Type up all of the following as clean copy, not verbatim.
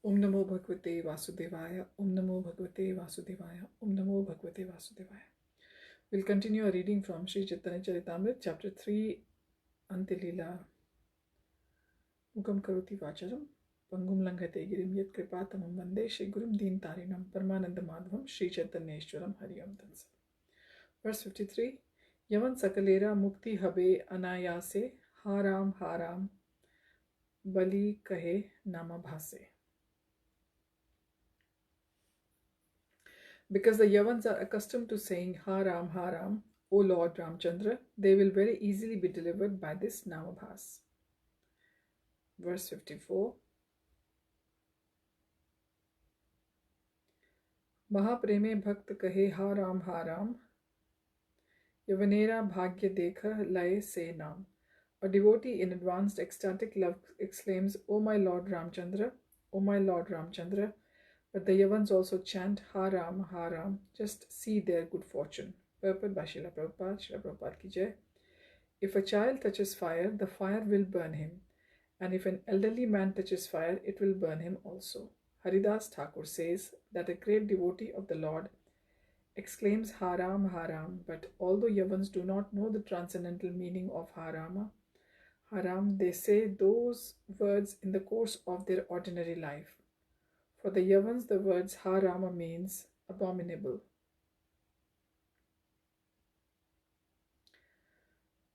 Om Namo Bhagavate Vasudevaya, Om Namo Bhagavate Vasudevaya, Om Namo Bhagavate Vasudevaya. We'll continue our reading from Sri Chaitanya Charitamrita, chapter 3, Antya lila. Mukam karoti vacharam, pangum langhate girim yat kripatamam vande Shri Gurum Deen Tarinam Paramananda Madhavam Shri Chaitanyeshwaram Hariyam Tansa. Verse 53. Yavan sakalera mukti habe anayase, haram haram bali kahe nama bhase. Because the Yavans are accustomed to saying Haram, Haram, O Lord Ramchandra, they will very easily be delivered by this Namabhas. Verse 54. Mahapreme Bhakt Kahe Haram, Haram, Yavanera Bhagya Dekha Laye Se Nam. A devotee in advanced ecstatic love exclaims, O my Lord Ramchandra, O my Lord Ramchandra. But the Yavans also chant Haram, Haram, just see their good fortune. Purport by Srila Prabhupada, Srila Prabhupada ki jai. If a child touches fire, the fire will burn him. And if an elderly man touches fire, it will burn him also. Haridāsa Ṭhākura says that a great devotee of the Lord exclaims Haram, Haram, but although Yavans do not know the transcendental meaning of Haram, they say those words in the course of their ordinary life. For the Yavans, the words Harama means abominable.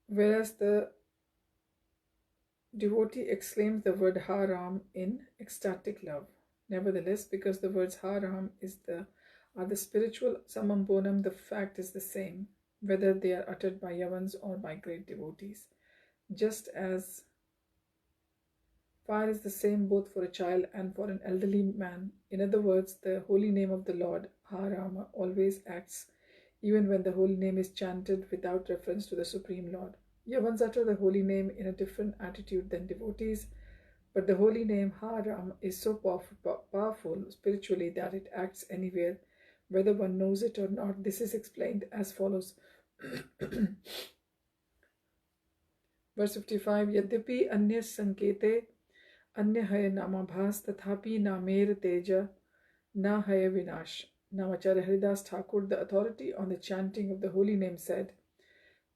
Whereas the devotee exclaims the word Haram in ecstatic love. Nevertheless, because the words Haram are the spiritual samamponam, the fact is the same, whether they are uttered by Yavans or by great devotees. Just as fire is the same both for a child and for an elderly man. In other words, the holy name of the Lord, Harama, always acts even when the holy name is chanted without reference to the Supreme Lord. Yavans utter the holy name in a different attitude than devotees, but the holy name Haram is so powerful spiritually that it acts anywhere, whether one knows it or not. This is explained as follows. Verse 55. Yadyapi anya sankete Anya hai namabhas tathapi namer teja na hai vinash. Now Acharya Haridāsa Ṭhākura, the authority on the chanting of the holy name, said,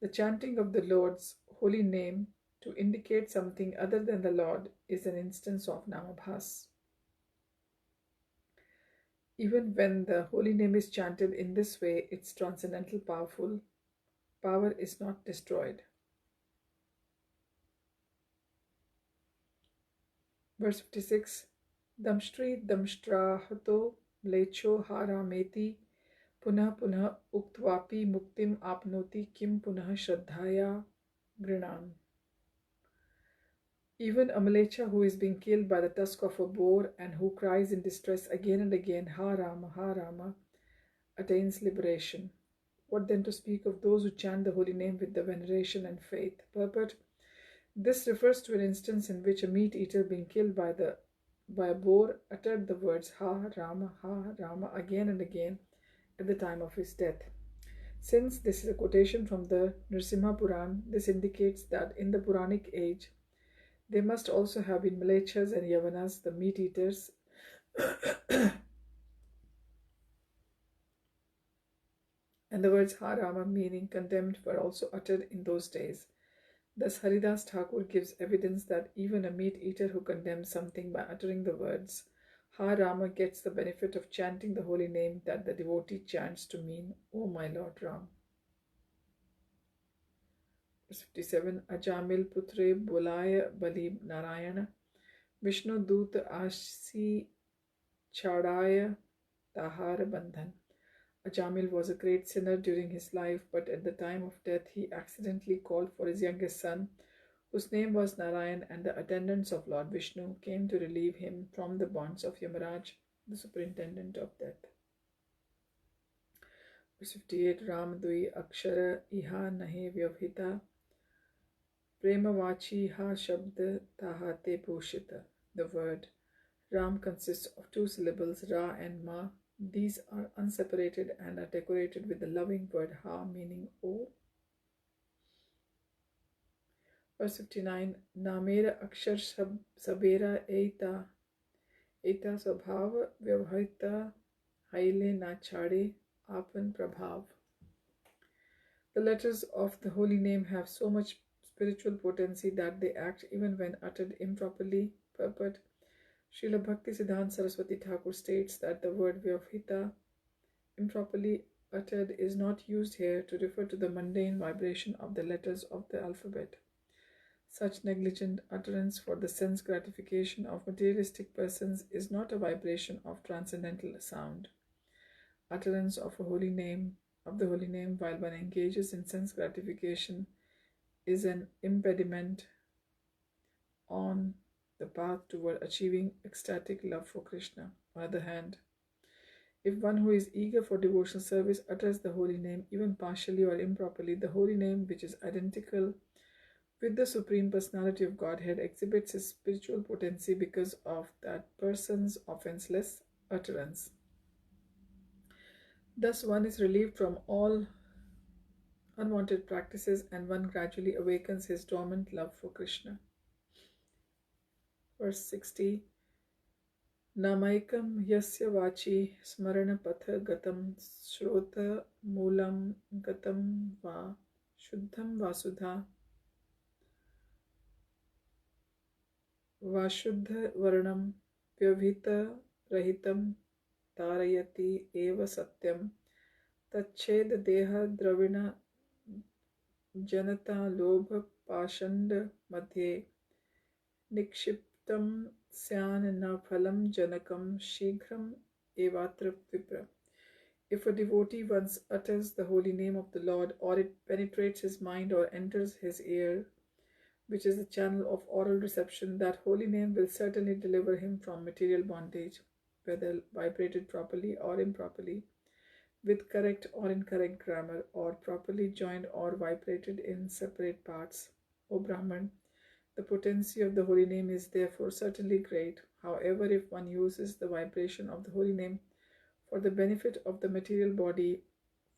the chanting of the Lord's holy name to indicate something other than the Lord is an instance of namabhas. Even when the holy name is chanted in this way, its transcendental power is not destroyed. Verse 56. Damstri damshtrahato mlecho harameti punah punah uktvapi muktim apnoti kim punah shraddhaya grinam. Even a mlecha who is being killed by the tusk of a boar and who cries in distress again and again, Ha Rama, Ha Rama, attains liberation. What then to speak of those who chant the holy name with the veneration and faith? Purport. This refers to an instance in which a meat eater being killed by a boar uttered the words Ha Rama again and again at the time of his death. Since this is a quotation from the Nrsimha Puran, this indicates that in the Puranic age there must also have been Mlechas and Yavanas, the meat eaters, and the words Ha Rama, meaning condemned, were also uttered in those days. Thus, Haridāsa Ṭhākura gives evidence that even a meat eater who condemns something by uttering the words Ha Rama gets the benefit of chanting the holy name that the devotee chants to mean, O my Lord Ram. Verse 57. Ajamil putre bulaya bali narayana Vishnu dut asi chadaya tahar bandhan. Ajamil was a great sinner during his life, but at the time of death he accidentally called for his youngest son, whose name was Narayan, and the attendants of Lord Vishnu came to relieve him from the bonds of Yamaraj, the superintendent of death. Verse 58. Ramadui akshara iha nahe vyavhita premavachi ha shabda tahate bhushita. The word Ram consists of two syllables, Ra and Ma. These are unseparated and are decorated with the loving word Ha, meaning O. Verse 59. Namera akshar sabera eita Eta Swabhav Vyavahita Haile Na Chade Apan Prabhav. The letters of the holy name have so much spiritual potency that they act even when uttered improperly. Purport. Śrīla Bhaktisiddhanta Saraswati Ṭhākura states that the word Vyavahita, improperly uttered, is not used here to refer to the mundane vibration of the letters of the alphabet. Such negligent utterance for the sense gratification of materialistic persons is not a vibration of transcendental sound. Utterance of the holy name while one engages in sense gratification is an impediment on the path toward achieving ecstatic love for Krishna. On the other hand, if one who is eager for devotional service utters the holy name even partially or improperly, the holy name, which is identical with the Supreme Personality of Godhead, exhibits his spiritual potency because of that person's offenseless utterance. Thus one is relieved from all unwanted practices and one gradually awakens his dormant love for Krishna. Verse 60. Namaikam yasya vachi smarana patha gatam shrota moolam gatam va shuddham vasudha vashuddha varnam vyavhita rahitam tarayati eva satyam tached deha dravina janata lobha pashand madhye nikshiptam syan na phalam janakam shighram evatra vipra. If a devotee once utters the holy name of the Lord, or it penetrates his mind or enters his ear, which is the channel of oral reception, that holy name will certainly deliver him from material bondage, whether vibrated properly or improperly, with correct or incorrect grammar, or properly joined or vibrated in separate parts. O Brahman, the potency of the holy name is therefore certainly great. However, if one uses the vibration of the holy name for the benefit of the material body,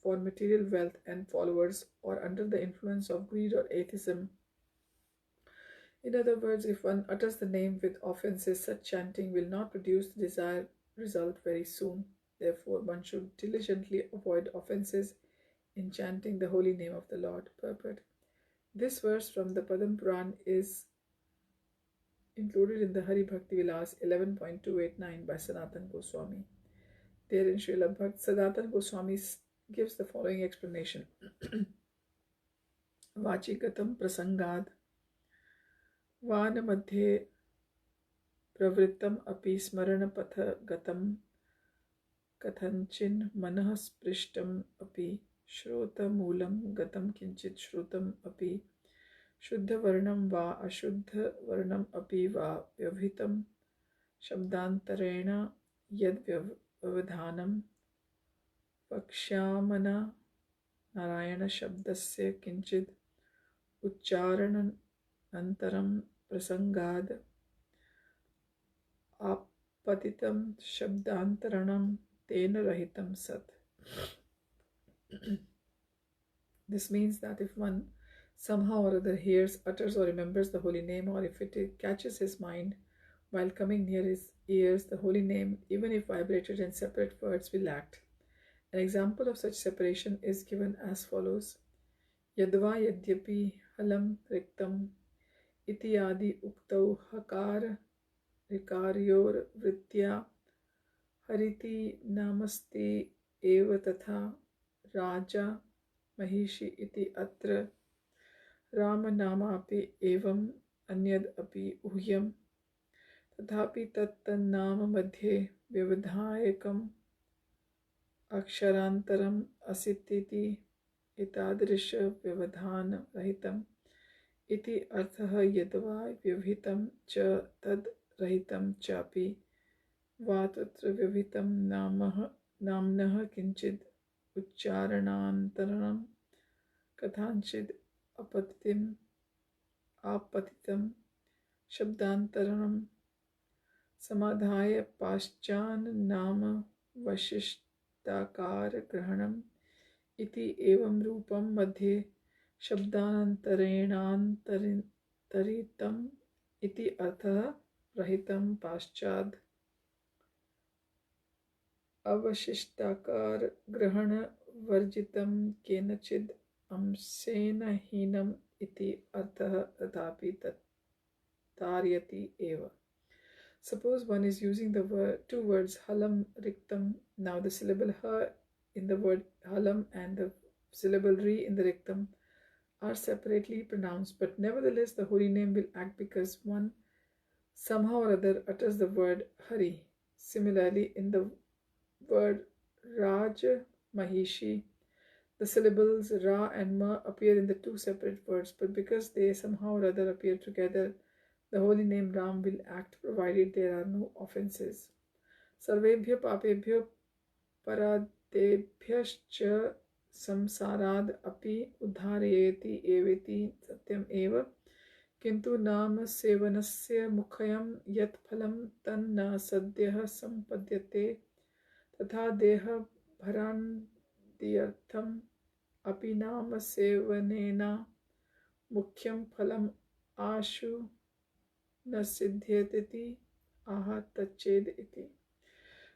for material wealth and followers, or under the influence of greed or atheism, in other words, if one utters the name with offenses, such chanting will not produce the desired result very soon. Therefore, one should diligently avoid offenses in chanting the holy name of the Lord. Purport. This verse from the Padam Puran is included in the Hari Bhakti Vilas 11.289 by Sanatana Goswami. Therein, Srila Sanatana Goswami gives the following explanation. Vachikatam prasangad van madhye pravrittam api smarana patha gatam kathanchin manah sprishtam api shrota moolam gatam kinchit shrutam api shuddha varnam va ashuddha varnam api va vyavhitam shabdantarena yad vyavadhanam vakshyamana narayana shabdasya kinchit uccharanantaram prasangad apatitam shabdantaranam tena rahitam sat. This means that if one somehow or other hears, utters or remembers the holy name, or if it catches his mind while coming near his ears, the holy name, even if vibrated in separate words, will act. An example of such separation is given as follows. Yadva yadyapi halam riktam iti adi uktau hakar rikaryor vritya hariti namaste eva tatha raja mahishi iti atra rama nama api evam anyad api uhyam tathapi tattannama madhye vyavadhayakam aksharantaram asititi itadrisha vyavadhana rahitam iti arthaha yadva vyavhitam cha tad rahitam chapi vatatra vyavhitam namnah kinchid uccharanantaranam kathanchid apatitam shabdantaranam samadhaya paschan nama vashishtakar grahanam iti evam rupam madhye shabdanantarenantaritam iti artha rahitam paschad. avashishtakar grahana varjitam kenachid amsena hinam iti artha tatapi taryati eva. Suppose one is using the two words halam riktam. Now the syllable ha in the word halam and the syllable ri in the riktam are separately pronounced, but nevertheless the holy name will act because one somehow or other utters the word Hari. Similarly, in the word Raj Mahishi, the syllables Ra and Ma appear in the two separate words, but because they somehow or other appear together, the holy name Ram will act provided there are no offenses. Sarvebhyo papebhyo paradebhyascha samsarad api udharayeti eveti satyam eva किंतु नाम सेवनस्य मुखयं यत् फलं तन्न सद्यः संपद्यते तथा देह भरान्त्यर्थम अपि नाम सेवनेन मुख्यं फलम आशु न सिद्ध्येति आह तच्चेद इति.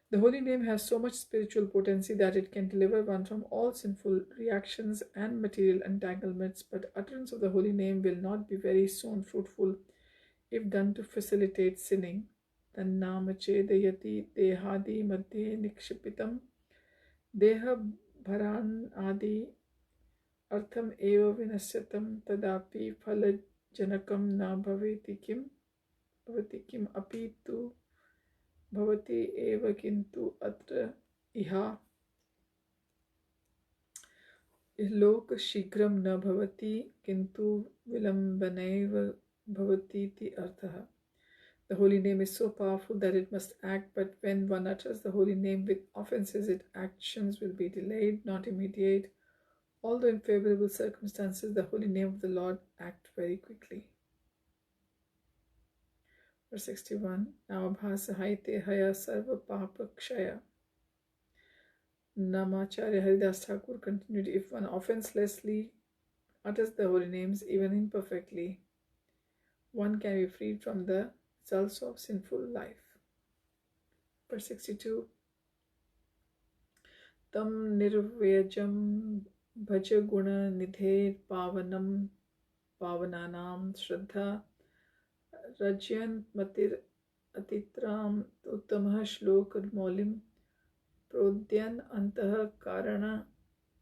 The holy name has so much spiritual potency that it can deliver one from all sinful reactions and material entanglements, but utterance of the holy name will not be very soon fruitful if done to facilitate sinning. Tannama chedayati dehadi madhye nikshipitam deha bharan adi artham eva vinasyatam tadapi phalajanakam na bhavati kim api tu भवति एव किन्तु अत्र इहा लोक शीघ्रं न भवति किन्तु विलम्बनैव भवति इति अर्थः. The holy name is so powerful that it must act, but when one utters the holy name with offenses, its actions will be delayed, not immediate. Although in favorable circumstances, the holy name of the Lord act very quickly. Verse 61. Navabhasa haite haya sarva papa kshaya. Namacharya Haridāsa Ṭhākura continued, if one offenselessly utters the holy names, even imperfectly, one can be freed from the results of sinful life. Verse 62. Tam nirvyajam bhaja guna nidhe pavanam pavananam shraddha Rajyan matir atitram uttamah shlokad maulim prodyan antah karana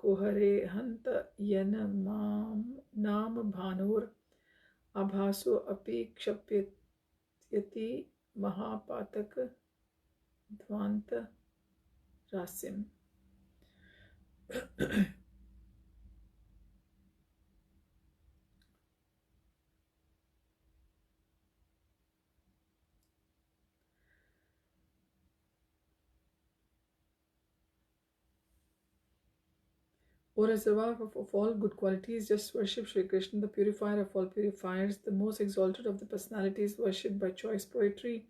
kohare hanta yana nam bhanur abhaso api kshapyati mahapatak dvanta rasim. O reservoir of all good qualities, just worship Sri Krishna, the purifier of all purifiers, the most exalted of the personalities, worshipped by choice poetry.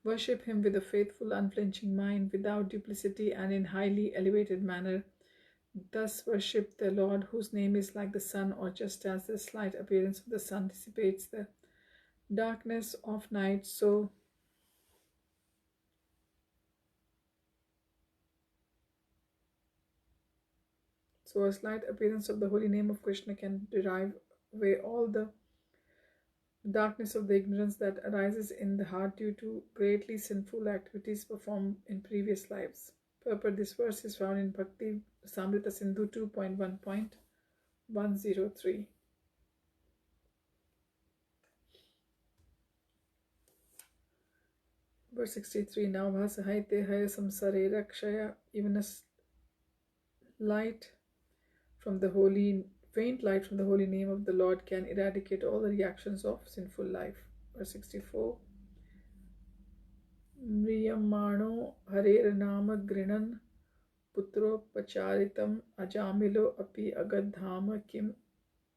Worship him with a faithful, unflinching mind, without duplicity and in highly elevated manner. Thus worship the Lord, whose name is like the sun, or just as the slight appearance of the sun dissipates the darkness of night, so a slight appearance of the holy name of Krishna can drive away all the darkness of the ignorance that arises in the heart due to greatly sinful activities performed in previous lives. Purport: this verse is found in Bhakti Samrita Sindhu 2.1.103. Verse 63. Now bhasahaite haya samsare rakshaya. Even a light from the faint light from the holy name of the Lord can eradicate all the reactions of sinful life. Verse 64. Mriyamano harer nama grinan putro pacharitam ajamilo api agadhama kim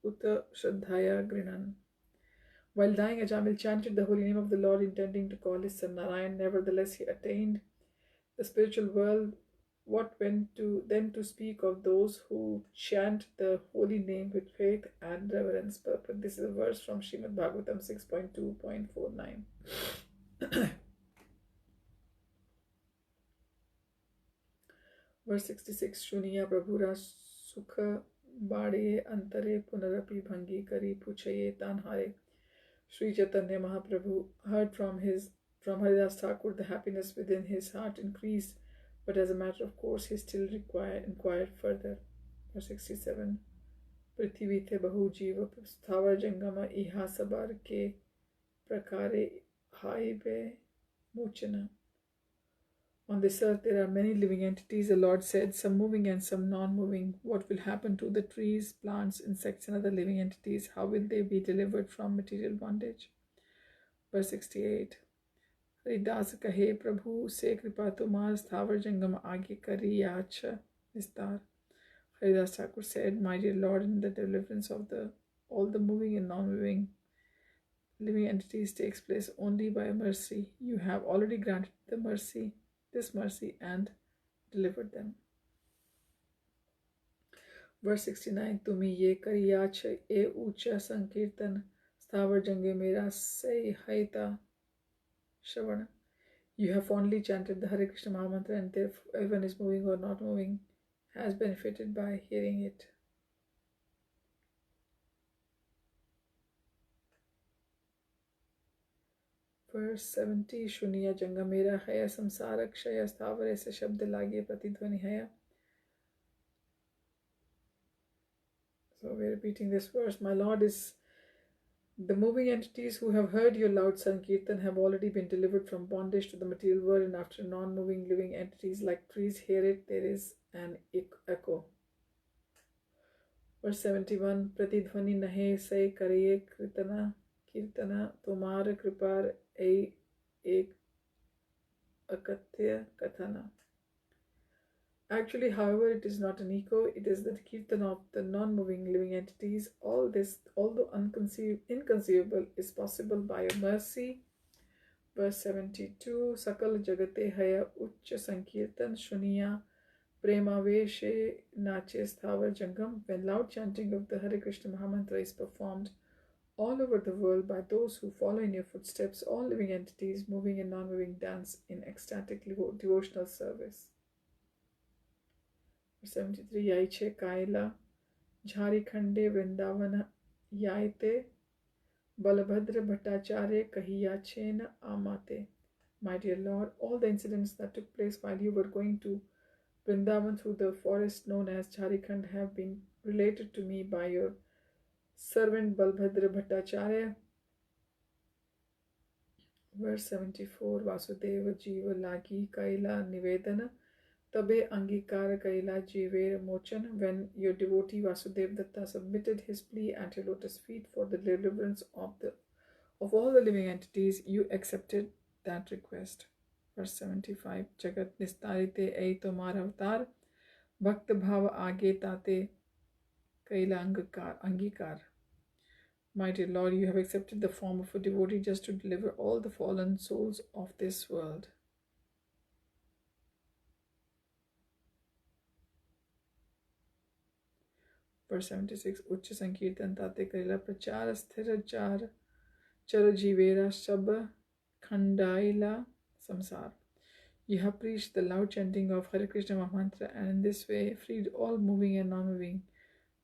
uta shraddhaya grinan. While dying, Ajamil chanted the holy name of the Lord, intending to call his son Narayan. Nevertheless, he attained the spiritual world. What then to speak of those who chant the holy name with faith and reverence? Purport: this is a verse from Srimad Bhagavatam 6.2.49. Verse 66. Shuniya Prabhura Sukha Bade Antare Punarapi Bhangi Kari Puchaye Tanhare. Sri Chaitanya Mahaprabhu heard from Haridāsa Thakur the happiness within his heart increased, but as a matter of course he still inquired further. Verse 67. Prithvi the bahu jiva sthavar jangama iha sabar ke prakare haibe mochana. On this earth there are many living entities, the Lord said, some moving and some non-moving. What will happen to the trees, plants, insects and other living entities? How will they be delivered from material bondage? Verse 68. Haridāsa kahe Prabhu se kripa tumar sthavar jangam aage kari yacha vistar. Haridāsa Thakur said, my dear Lord, in the deliverance of all the moving and non-moving living entities takes place only by mercy. You have already granted this mercy and delivered them. Verse 69. Tumi ye kariyach e ucha sankirtan sthavar jange mera say haita shravana. You have fondly chanted the Hare Krishna Mahamantra, and therefore everyone is moving or not moving has benefited by hearing it. Verse 70. Shuniya janga mera haya samsara kshaya sthavare se shabd lage pratidvani haya. So we're repeating this verse. My Lord, the moving entities who have heard your loud Sankirtan have already been delivered from bondage to the material world, and after non-moving living entities like trees hear it, there is an echo. Verse 71. Pratidvani nahe say kariye kirtana tomar kripar ek akatya kathana. Actually, however, it is not an echo, it is the kirtan of the non-moving living entities. All this, although inconceivable, is possible by your mercy. Verse 72. Sakal jagate haya ucha sankirtan shuniya premaveshe nache sthavar jangam. When loud chanting of the Hare Krishna Mahamantra is performed all over the world by those who follow in your footsteps, all living entities, moving and non-moving, dance in ecstatic devotional service. 73. Yaiche Kaila Jharikhande Vrindavana Yaite Balabhadra Bhattacharya Kahiyachena Amate. My dear Lord, all the incidents that took place while you were going to Vrindavan through the forest known as Jharikhand have been related to me by your servant Balabhadra Bhattacharya. Verse 74. Vasudeva Jiva Lagi Kaila Nivedana Tabe Angikara Kaila Jiver Mochan. When your devotee Vasudeva Datta submitted his plea at your lotus feet for the deliverance of all the living entities, you accepted that request. Verse 75. Jagat Nistarite Ei Tomar Avatar Bhakta Bhava Age Tate Kaila Angikar. My dear Lord, you have accepted the form of a devotee just to deliver all the fallen souls of this world. Verse 76. Ucha Sankirtan Tate Kaila Prachara Sthira Chara Jivera Shaba Khandaila Samsar. You have preached the loud chanting of Hare Krishna Mahamantra, and in this way freed all moving and non-moving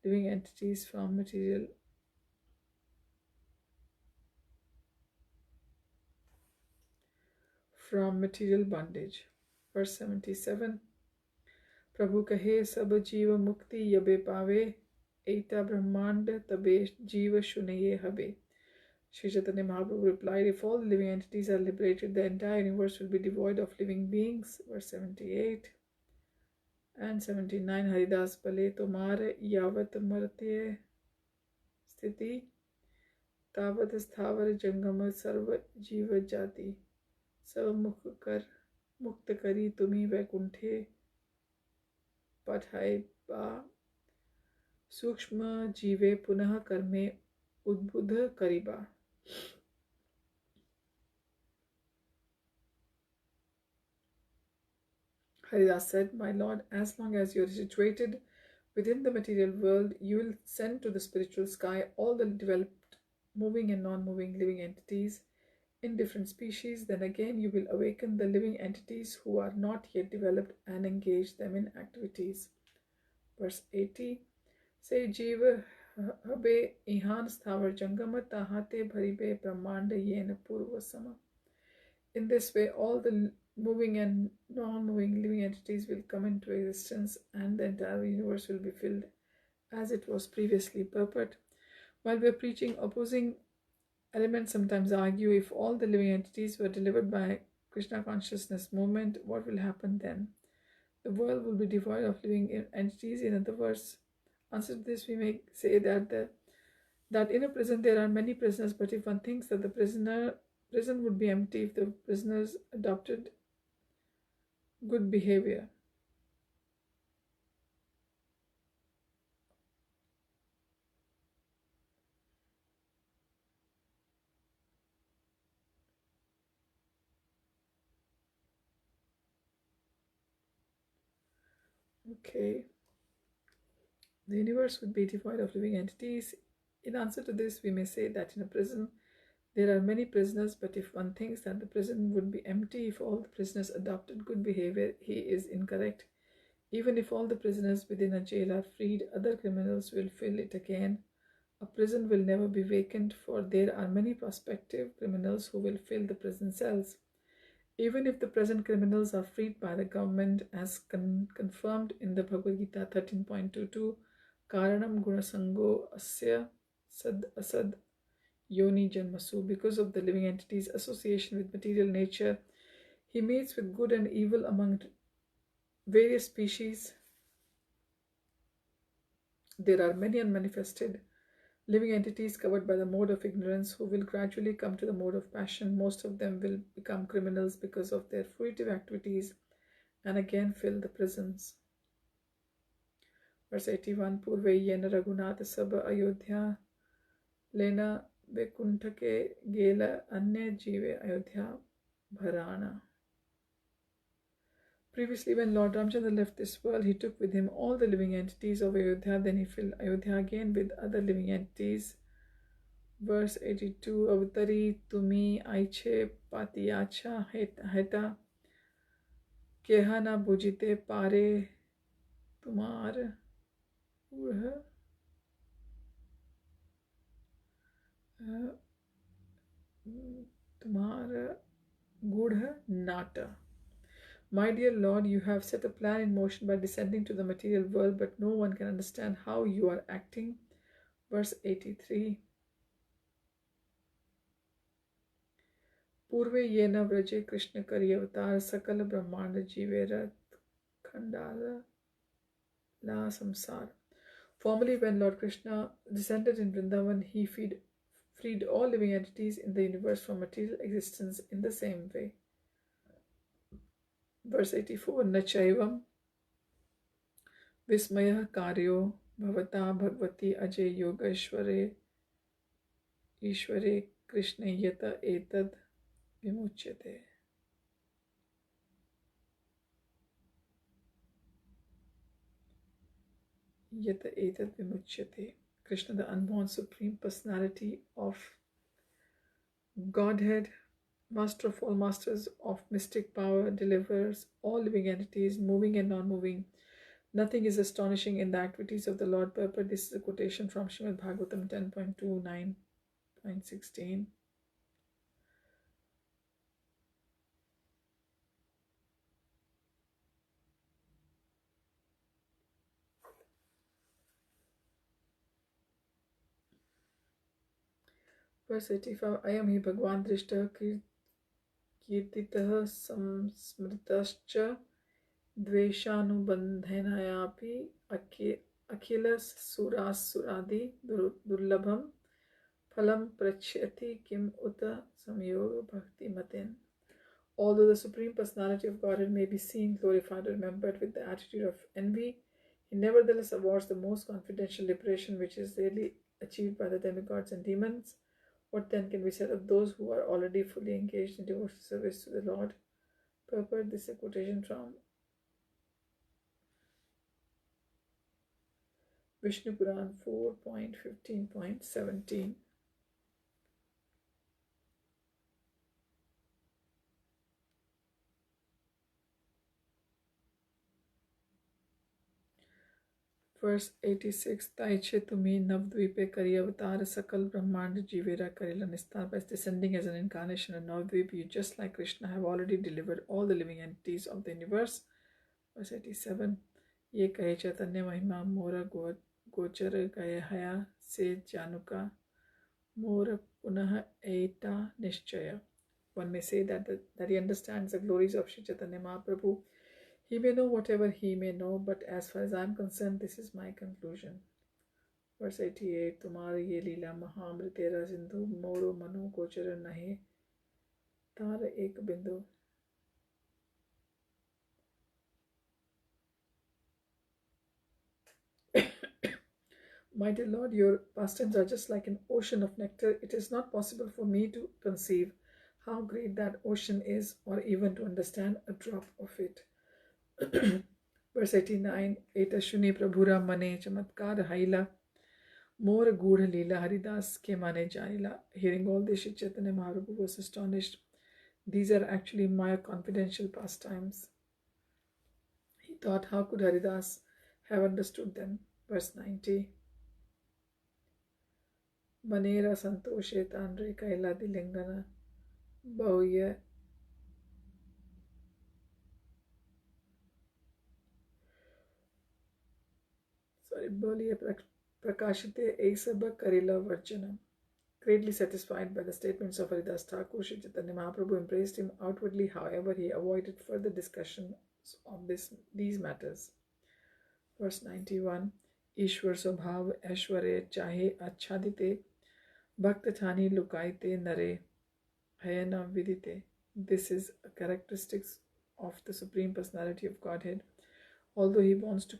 living entities from material bondage. Verse 77. Prabhu kahe sab jiva mukti yabe pave eta brahmand tabe jiva shunaye habe. Sri Chaitanya Mahaprabhu replied, if all living entities are liberated, the entire universe will be devoid of living beings. Verse 78 and 79. Haridas bale tomare yavat martye sthiti tavat sthavar jangama sarva jiva jati sava mukta kari tumi vaikunthe pathai ba sukshma jive punah karme udbudha kariba. Haridāsa said, my Lord, as long as you are situated within the material world, you will send to the spiritual sky all the developed moving and non-moving living entities in different species, then again you will awaken the living entities who are not yet developed and engage them in activities. Verse 80. Say Jiva habe ihan sthavar jangama tahate bharibe brahmanda yena purvasama. In this way, all the moving and non-moving living entities will come into existence and the entire universe will be filled as it was previously purport. While we are preaching, opposing elements sometimes argue if all the living entities were delivered by Krishna consciousness movement, what will happen then? The world will be devoid of living entities. In other words, answer to this, we may say that in a prison there are many prisoners, but if one thinks that the prison would be empty if the prisoners adopted good behavior. Okay. The universe would be devoid of living entities. In answer to this, we may say that in a prison there are many prisoners, but if one thinks that the prison would be empty if all the prisoners adopted good behavior, he is incorrect. Even if all the prisoners within a jail are freed, other criminals will fill it again. A prison will never be vacant, for there are many prospective criminals who will fill the prison cells. Even if the present criminals are freed by the government, as confirmed in the Bhagavad-Gita 13.22, Karanam Gunasango Asya Sad Asad Yoni Janmasu, because of the living entity's association with material nature, he meets with good and evil among various species. There are many unmanifested living entities covered by the mode of ignorance who will gradually come to the mode of passion. Most of them will become criminals because of their fruitive activities and again fill the prisons. Verse 81. Purve yena raghunatha sabha ayodhya lena vekuntake gela anya jive ayodhya bharana. Previously, when Lord Ramchandra left this world, he took with him all the living entities of Ayodhya. Then he filled Ayodhya again with other living entities. Verse 82. Avatari tumi aiche patiyacha heta kehana bujite pare tumar gudha nata. My dear Lord, you have set a plan in motion by descending to the material world, but no one can understand how you are acting. Verse 83. Purve yena vraje Krishna kari avatar sakala brahmanda jiverat khandala la samsara. Formerly, when Lord Krishna descended in Vrindavan, he freed all living entities in the universe from material existence in the same way. Verse 84. Nachaivam vismaya karyo bhavata bhagavati ajay yoga ishvare krishna yata etad vimuchyate. Yata etad vimuchyate. Krishna, the unborn supreme personality of Godhead, master of all masters of mystic power, delivers all living entities, moving and non-moving. Nothing is astonishing in the activities of the Lord Purport. This is a quotation from Srimad Bhagavatam 10.29.16. Verse 85. Ayam hi Bhagwan Drishta Kirtitah Samsmritascha Dveshanubandhanayapi Akhilas Suradi Durlabham Phalam Prachyati Kim Uta Samyoga Bhakti Matin. Although the Supreme Personality of Godhead may be seen, glorified, or remembered with the attitude of envy, he nevertheless awards the most confidential liberation, which is rarely achieved by the demigods and demons. What then can be said of those who are already fully engaged in devotional service to the Lord? Purport. This is a quotation from Vishnu Puran 4.15.17. Verse 86, Taiche tumi Navdvipe kari avatar sakal brahmand jivera karila nistar. By descending as an incarnation in Navdvip, you just like Krishna have already delivered all the living entities of the universe. Verse 87, Ye kahe chaitanya mahima mora gochar gaya haya se januka mora punaha eta nishchaya. One may say that he understands the glories of Sri Chaitanya Mahaprabhu. He may know whatever he may know, but as far as I am concerned, this is my conclusion. Verse 88, Tumhari ye lila mahamritera sindhu moro manu gochara nahe tar ek bindu. My dear Lord, your pastimes are just like an ocean of nectar. It is not possible for me to conceive how great that ocean is, or even to understand a drop of it. Verse 89, Eta shuni prabhura mane chamatkar haila more gudha lila Haridāsa ke mane janila. Hearing all this, Śrī Chaitanya Mahaprabhu was astonished. These are actually my confidential pastimes. He thought, how could Haridāsa have understood them? Verse 90, Manera santoshe tanre kaila dilingana bahuya boliya prakashite esaba karila varjanam. Greatly satisfied by the statements of Haridāsa Ṭhākura, Śrī Chaitanya Mahaprabhu embraced him outwardly. However, he avoided further discussion of these matters. Verse 91, Ishwar Swabhav Aishwarya Chahe Achhadite Bhakta Thani Lukaite Nare Hayana Vidite. This is a characteristic of the Supreme Personality of Godhead. Although he wants to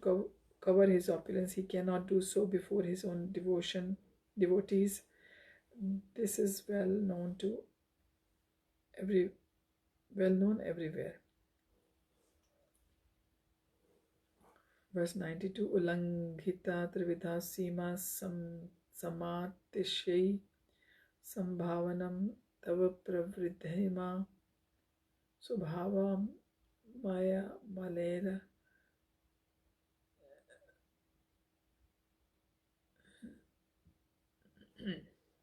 cover his opulence, he cannot do so before his own devotees. This is well known everywhere. Verse 92, Ulanghita Trividha Sima Samatishai Sambhavanam Tava Pravridhima Subhava Maya Balera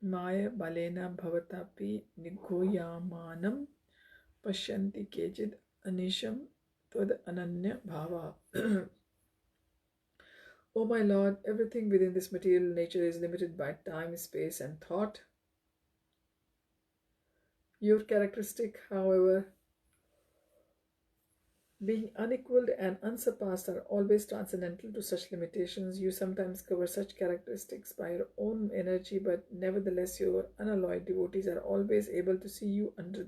Maya Balena Bhavatapi Nigoyamanam Pashyanti Kejid Anisham Tvad Ananya Bhava. O my Lord, everything within this material nature is limited by time, space, and thought. Your characteristic, however, being unequaled and unsurpassed, are always transcendental to such limitations. You sometimes cover such characteristics by your own energy, but nevertheless your unalloyed devotees are always able to see you under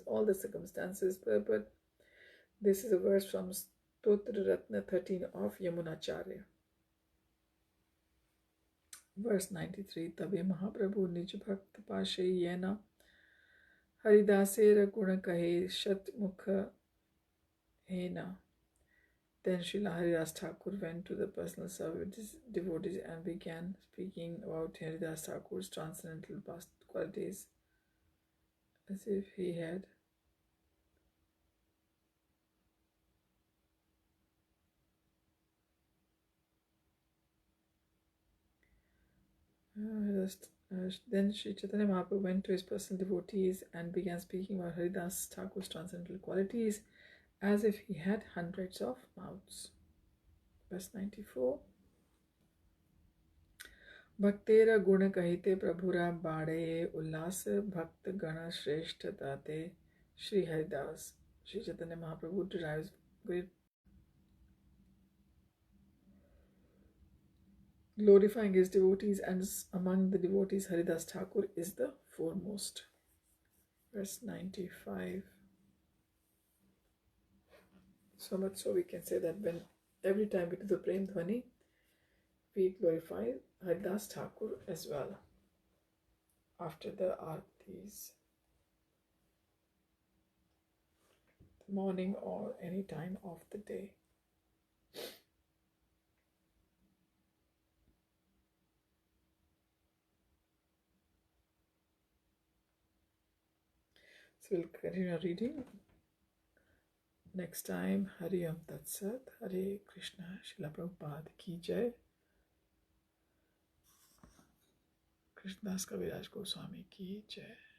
all the circumstances. But this is a verse from Stotra Ratna 13 of Yamunacharya. Verse 93, Tabe Mahaprabhu Nij Bhakt Pashe Yena Haridāsera Guna Kahe Shat Mukha Hena. Then Śrīla Haridāsa Ṭhākura went to the personal service devotees and began speaking about Haridāsa Ṭhākura's transcendental past qualities, as if he had then Sri Chaitanya Mahaprabhu went to his personal devotees and began speaking about Haridāsa Ṭhākura's transcendental qualities, as if he had hundreds of mouths. Verse 94, Bhaktera guna kahite prabhura bade ullas bhakt gana shreshta tate Shri Haridāsa. Sri Chaitanya Mahaprabhu derives great glorifying his devotees, and among the devotees Haridāsa Ṭhākura is the foremost. Verse 95. So much so we can say that every time we do the Prem Dhvani, we glorify Haridāsa Ṭhākura as well after the Aartis, morning or any time of the day. So we'll continue reading. next time. Hari Om Tat Sat. Hare Krishna. Śrīla Prabhupada ki jai. Krishnadas Kaviraj Goswami ki jai.